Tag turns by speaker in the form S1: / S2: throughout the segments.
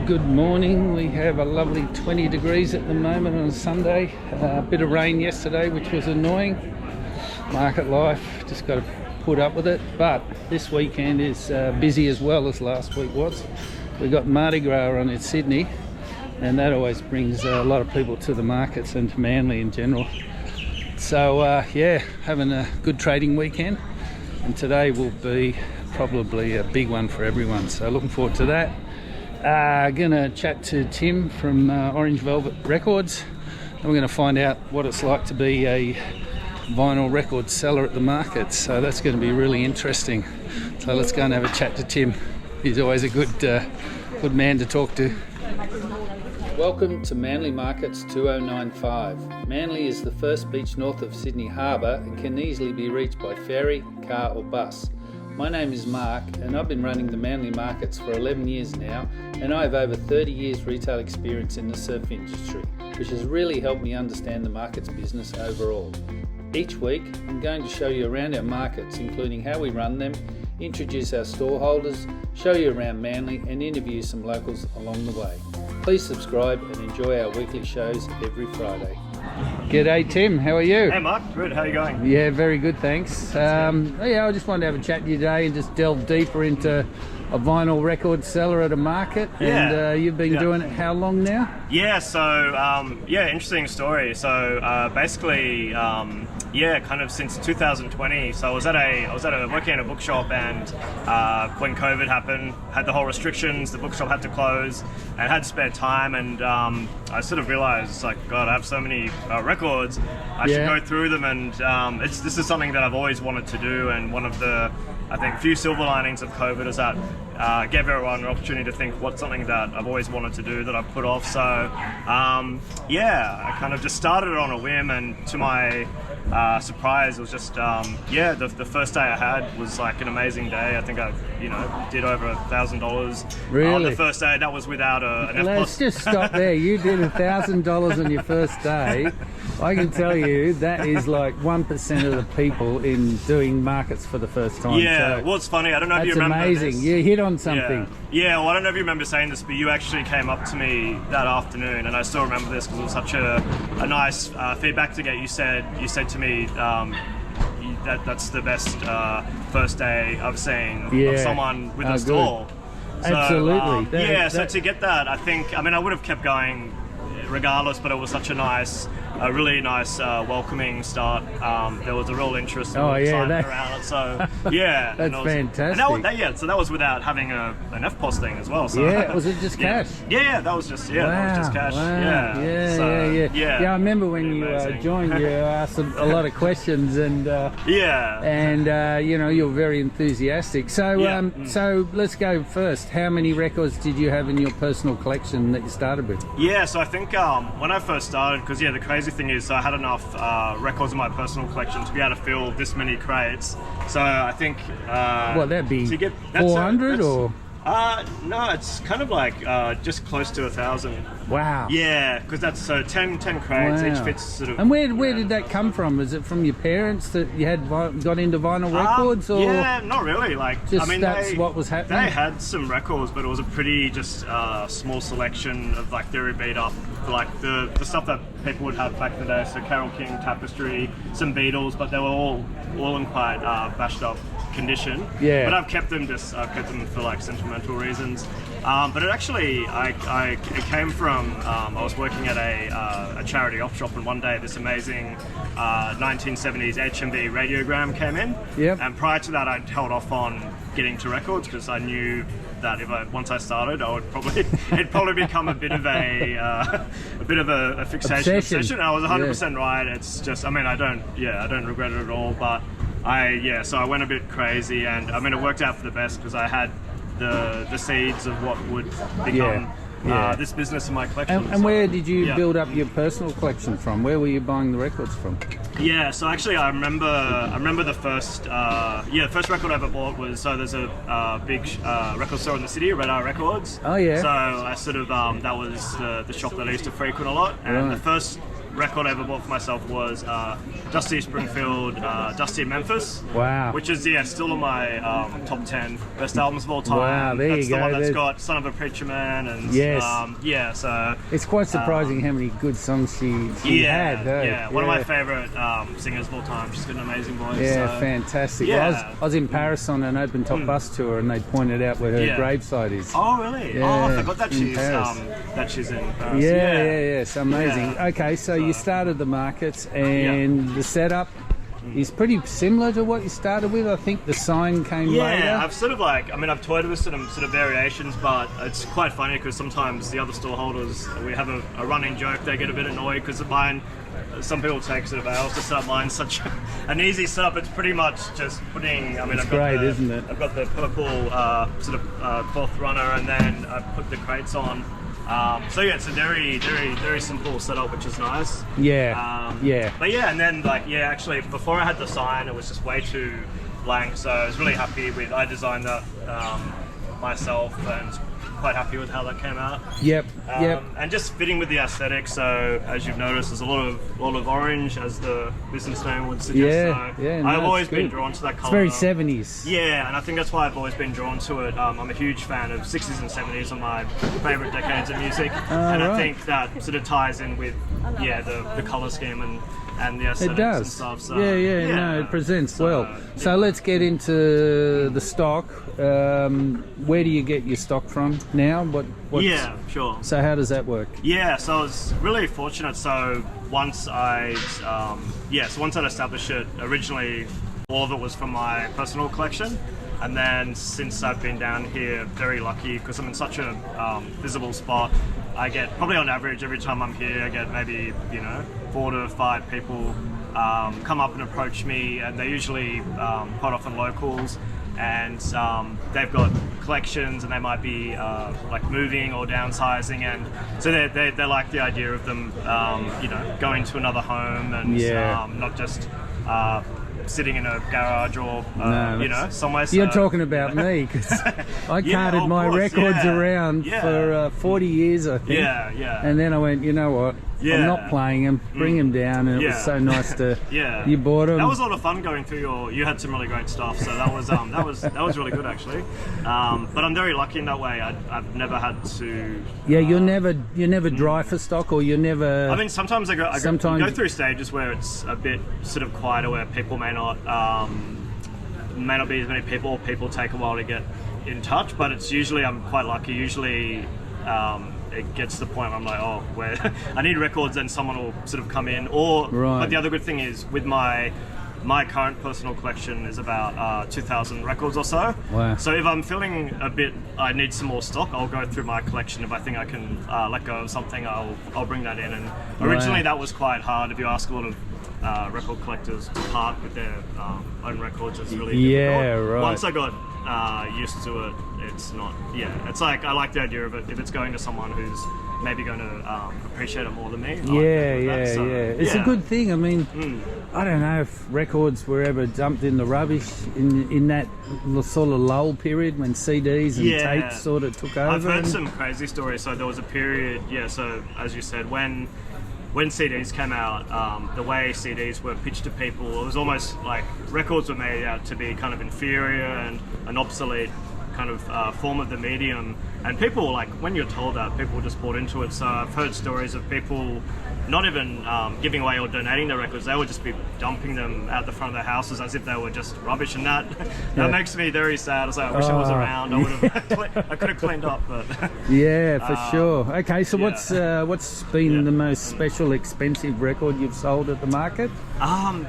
S1: Well, good morning. We have a lovely 20 degrees at the moment on a Sunday. A bit of rain yesterday, which was annoying. Market life, just got to put up with it. But this weekend is busy as well as last week was. We got Mardi Gras on in Sydney, and that always brings a lot of people to the markets and to Manly in general. So yeah, having a good trading weekend, and today will be probably a big one for everyone. So looking forward to that. Gonna chat to Tim from Orange Velvet Records, and we're going to find out what it's like to be a vinyl record seller at the market. So that's going to be really interesting. So let's go and have a chat to Tim. He's always a good man to talk to. Welcome to Manly Markets 2095. Manly is the first beach north of Sydney Harbour and can easily be reached by ferry, car or bus. My name is Mark, and I've been running the Manly Markets for 11 years now, and I have over 30 years retail experience in the surf industry, which has really helped me understand the markets business overall. Each week, I'm going to show you around our markets, including how we run them, introduce our store holders, show you around Manly, and interview some locals along the way. Please subscribe and enjoy our weekly shows every Friday. G'day Tim, how are you?
S2: Hey Mark, good, how are you going?
S1: Yeah, very good, thanks. Yeah, I just wanted to have a chat to you today and just delve deeper into a vinyl record seller at a market.
S2: Yeah.
S1: And you've been doing it how long now?
S2: Yeah, so interesting story. So basically, kind of since 2020. So I was working at a bookshop, and when COVID happened, had the whole restrictions, the bookshop had to close, and had spare time, and I sort of realized, like, God, I have so many records, I should go through them, and this is something that I've always wanted to do, and one of the, I think, few silver linings of COVID is that gave everyone an opportunity to think what's something that I've always wanted to do that I've put off. So I kind of just started it on a whim, and to my surprise, it was just the first day I had was like an amazing day. I think I did over $1,000.
S1: Really?
S2: The first day. That was without an
S1: Let's just stop there. You did $1,000 on your first day. I can tell you that is like 1% of the people in doing markets for the first time.
S2: Yeah,
S1: so
S2: well, it's funny. I don't know if you remember.
S1: That's amazing.
S2: This.
S1: You hit on something.
S2: Yeah, well, I don't know if you remember saying this, but you actually came up to me that afternoon, and I still remember this because it was such a nice feedback to get. You said to me that's the best first day I've seen of someone with a stall. So,
S1: absolutely.
S2: So to get that, I would have kept going regardless, but it was such a really nice welcoming start. There was a real interest and excitement around it. So yeah,
S1: that's fantastic.
S2: And so that was without having an FPOS thing as well. So
S1: was it just cash?
S2: Yeah, that was just that was just cash.
S1: Wow. Yeah. I remember when you joined, you asked a lot of questions, and you were very enthusiastic. So so let's go first. How many records did you have in your personal collection that you started with?
S2: Yeah, so I think when I first started, because the crazy thing is I had enough records in my personal collection to be able to fill this many crates. So I think
S1: that'd be 400 or?
S2: No, it's kind of like just close to 1,000.
S1: Wow.
S2: Yeah, because that's 10 crates, each fits sort of.
S1: And where did that come from? Is it from your parents that you had got into vinyl records, or?
S2: Yeah, not really.
S1: That's what was happening.
S2: They had some records, but it was a pretty just small selection of like Theory Beat Up, like the stuff that people would have back in the day. So Carole King, Tapestry, some Beatles, but they were all in quite bashed up condition. Yeah. But I've kept them for like sentimental reasons. But it actually, it came from I was working at a charity op shop, and one day this amazing 1970s HMV radiogram came in. Yep. And prior to that, I'd held off on getting to records because I knew that once I started, it'd probably become a bit of a fixation obsession. And I was 100% right. It's just, I don't regret it at all, but so I went a bit crazy, and it worked out for the best because I had the seeds of what would become this business in my collection.
S1: And where did you build up your personal collection from? Where were you buying the records from?
S2: Yeah, so actually I remember the first record I ever bought was, so there's a big record store in the city, Red Eye Records.
S1: Oh yeah.
S2: So I sort of that was the shop that I used to frequent a lot, and the record I ever bought for myself was Dusty Springfield, Dusty in Memphis.
S1: Wow.
S2: Which is still on my top 10 best albums of all time.
S1: Wow, there
S2: that's
S1: you
S2: the
S1: go.
S2: one that's got Son of a Preacher Man and
S1: Yes.
S2: so
S1: It's quite surprising how many good songs she had.
S2: One of my favorite singers of all time. She's got an amazing voice.
S1: Yeah,
S2: so.
S1: fantastic.
S2: Yeah.
S1: Well, I was in Paris on an open top bus tour, and they pointed out where her gravesite is.
S2: Oh, really?
S1: Yeah,
S2: oh, I forgot that
S1: in
S2: she's in Paris.
S1: Yeah. So amazing.
S2: Yeah.
S1: Okay, so you started the markets, and the setup is pretty similar to what you started with. I think the sign came later.
S2: Yeah, I've sort of I've toyed with some sort of variations, but it's quite funny because sometimes the other store holders, we have a running joke, they get a bit annoyed because mine, some people take sort of hours to set up mine. Such an easy setup. It's pretty much just putting.
S1: It's
S2: I've got
S1: great,
S2: the,
S1: isn't it?
S2: I've got the purple cloth runner, and then I put the crates on. So yeah, it's a very, very, very simple setup, which is nice.
S1: Yeah.
S2: But yeah, and then actually before I had the sign, it was just way too blank. So I was really happy with. I designed that myself, and quite happy with how that came out.
S1: Yep.
S2: And just fitting with the aesthetic. So as you've noticed, there's a lot of orange, as the business name would suggest. I've always been drawn to that color.
S1: It's very 70s.
S2: Yeah, and I think that's why I've always been drawn to it. I'm a huge fan of 60s and 70s, are my favorite decades of music, and I think that sort of ties in with the color scheme and the aesthetics
S1: It does.
S2: and stuff. So,
S1: no, it presents well. So let's get into the stock. Where do you get your stock from now? What's,
S2: yeah, sure.
S1: So how does that work?
S2: Yeah, so I was really fortunate. So once I'd established it, originally all of it was from my personal collection. And then since I've been down here, very lucky because I'm in such a visible spot. I get probably on average every time I'm here, I get maybe 4 to 5 people come up and approach me, and they're usually quite often locals, and they've got collections, and they might be moving or downsizing, and so they like the idea of them going to another home and not just sitting in a garage or somewhere.
S1: You're talking about me, because I carted my records around for 40 years, I think. And then I went, you know what? I'm not playing them. Bring them down, and it was so nice to. You bought them.
S2: That was a lot of fun going through you had some really great stuff, so that was really good actually. But I'm very lucky in that way. I've never had to.
S1: You're never dry for stock, or you're never.
S2: I mean, sometimes I go through stages where it's a bit sort of quieter, where people may not be as many people. Or people take a while to get in touch, but it's usually I'm quite lucky. Usually. It gets to the point where I'm like, where I need records, and someone will sort of come in. But the other good thing is with my current personal collection is about 2,000 records or so.
S1: Wow.
S2: So if I'm feeling I need some more stock, I'll go through my collection. If I think I can let go of something, I'll bring that in. And originally that was quite hard. If you ask a lot of record collectors to part with their own records, it's really difficult.
S1: Yeah, right.
S2: Once I got used to it, it's not. It's like I like the idea of it. If it's going to someone who's maybe going to appreciate it more than me.
S1: It's a good thing. I mean, I don't know if records were ever dumped in the rubbish in that sort of lull period when CDs and tapes sort of took over.
S2: I've heard some crazy stories. So there was a period, so as you said, when CDs came out, the way CDs were pitched to people, it was almost like records were made out to be kind of inferior and an obsolete kind of form of the medium. And people, when you're told that, people just bought into it. So I've heard stories of people not even giving away or donating their records. They would just be dumping them out the front of their houses as if they were just rubbish. And that makes me very sad. I was like, I wish I was around. I could have cleaned up, but
S1: for sure. Okay, so what's been the most special, expensive record you've sold at the market?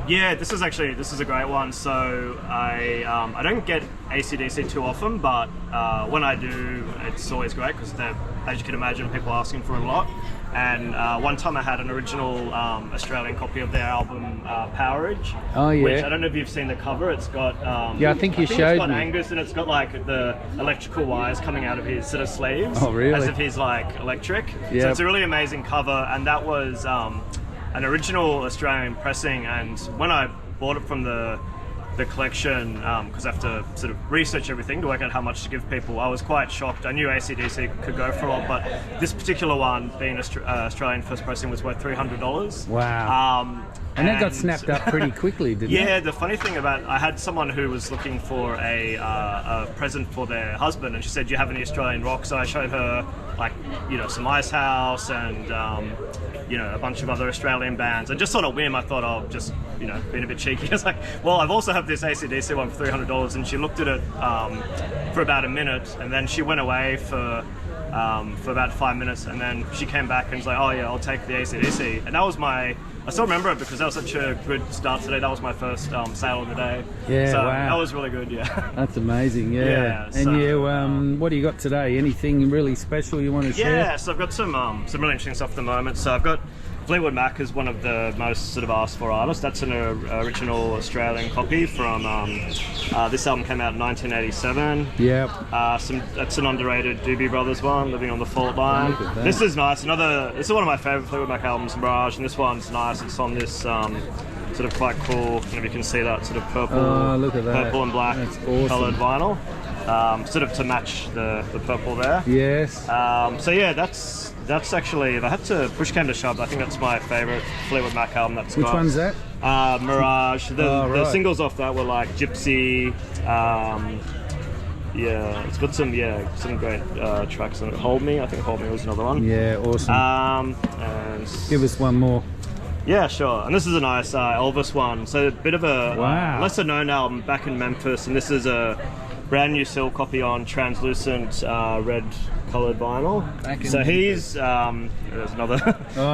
S2: This is a great one. So I don't get AC/DC too often, but when I do, it's always great because as you can imagine, people are asking for a lot. And one time I had an original Australian copy of their album Powerage. Which I don't know if you've seen the cover. It's got
S1: I think you showed
S2: it's got
S1: me.
S2: Angus, and it's got the electrical wires coming out of his sort of sleeves.
S1: Oh, really?
S2: As if he's electric. So it's a really amazing cover, and that was an original Australian pressing. And when I bought it from the the collection, because I have to sort of research everything to work out how much to give people. I was quite shocked. I knew AC/DC could go for a lot, but this particular one, being Australian first pressing, was worth $300.
S1: Wow. And that got snapped up pretty quickly, didn't it?
S2: Yeah, the funny thing about, I had someone who was looking for a present for their husband, and she said, "Do you have any Australian rock?" So I showed her, like, you know, some Icehouse and you know, a bunch of other Australian bands, and just sort of whim, I thought I'll just, you know, being a bit cheeky. I was like, well, I've also have this AC/DC one for $300, and she looked at it for about a minute, and then she went away for about 5 minutes, and then she came back and was like, "Oh yeah, I'll take the AC/DC," and that was I still remember it because that was such a good start today. That was my first sale of the day.
S1: Yeah,
S2: so
S1: wow.
S2: That was really good, yeah.
S1: That's amazing, yeah.
S2: Yeah,
S1: and
S2: so,
S1: you, what do you got today? Anything really special you want to share?
S2: Yeah, so I've got some really interesting stuff at the moment. So I've got Fleetwood Mac is one of the most sort of asked for artists. That's an original Australian copy from this album came out in 1987.
S1: Yep.
S2: That's an underrated Doobie Brothers one, Living on the Fault Line. This is nice. This is one of my favourite Fleetwood Mac albums, Mirage, and this one's nice. It's on this sort of quite cool, you can see that sort of purple,
S1: look at that.
S2: purple and black
S1: awesome.
S2: coloured vinyl, sort of to match the purple there.
S1: Yes.
S2: So yeah, that's actually, if I had to push came to shove, I think that's my favourite Fleetwood Mac album that's
S1: Which
S2: got.
S1: one's that?
S2: Mirage. The
S1: right.
S2: singles off that were like Gypsy. Yeah, it's got some great tracks on it. Hold Me, I think Hold Me was another one.
S1: Yeah, awesome.
S2: And
S1: Give us one more.
S2: yeah, sure. And this is a nice Elvis one. So a bit of a lesser known album back in Memphis, and this is a brand new seal copy on translucent red coloured vinyl. So he's there's another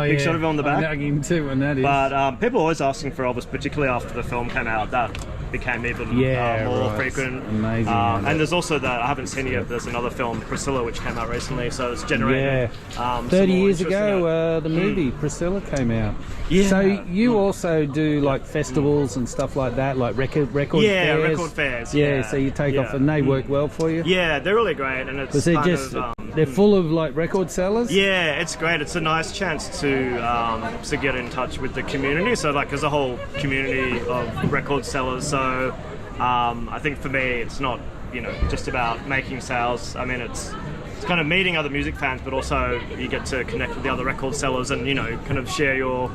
S2: big shot of him on the back.
S1: I know him too, and that is.
S2: But people are always asking for Elvis, particularly after the film came out. That became even more frequent.
S1: Amazing.
S2: And there's also that, I haven't seen it yet, there's another film, Priscilla, which came out recently, so it's generated
S1: 30 years ago the movie Priscilla came out.
S2: Yeah.
S1: So you also do like festivals and stuff like that, like record fairs?
S2: Record fairs.
S1: Yeah, so you take off and they work well for you?
S2: Yeah, they're really great, and it's
S1: because they're just they're full of like record sellers.
S2: Yeah, it's great. It's a nice chance to get in touch with the community. So like there's a whole community of record sellers. So I think for me, it's not just about making sales. I mean, it's kind of meeting other music fans, but also you get to connect with the other record sellers and kind of share your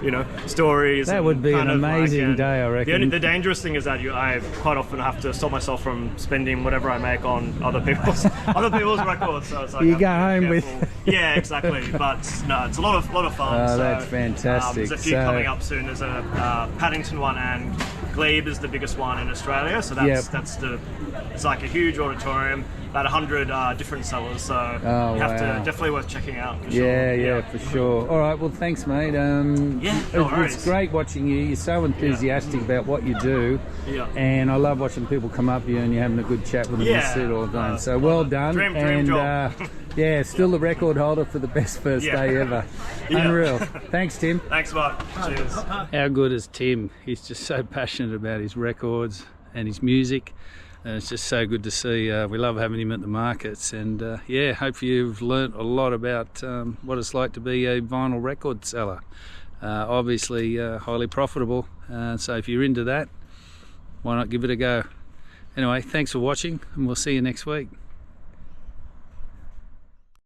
S2: stories.
S1: That would be an amazing day, I reckon.
S2: The dangerous thing is that I quite often have to stop myself from spending whatever I make on other people's records. So it's like
S1: you go home with
S2: yeah, exactly. But no, it's a lot of fun.
S1: Oh, so, that's fantastic.
S2: There's a few coming up soon. There's a Paddington one, and Glebe is the biggest one in Australia. So it's like a huge auditorium. About 100 different sellers, so definitely worth checking out. For sure.
S1: Yeah, for sure. All right, well, thanks, mate. It's great watching you. You're so enthusiastic about what you do, and I love watching people come up to you and you're having a good chat with them and sit all day. So well done.
S2: Dream job.
S1: Still the record holder for the best first day ever. Unreal. Thanks, Tim.
S2: Thanks, Mark. Cheers.
S1: How good is Tim? He's just so passionate about his records and his music. It's just so good to see. We love having him at the markets, and hopefully you've learnt a lot about what it's like to be a vinyl record seller. Obviously highly profitable, so if you're into that, why not give it a go? Anyway, thanks for watching, and we'll see you next week.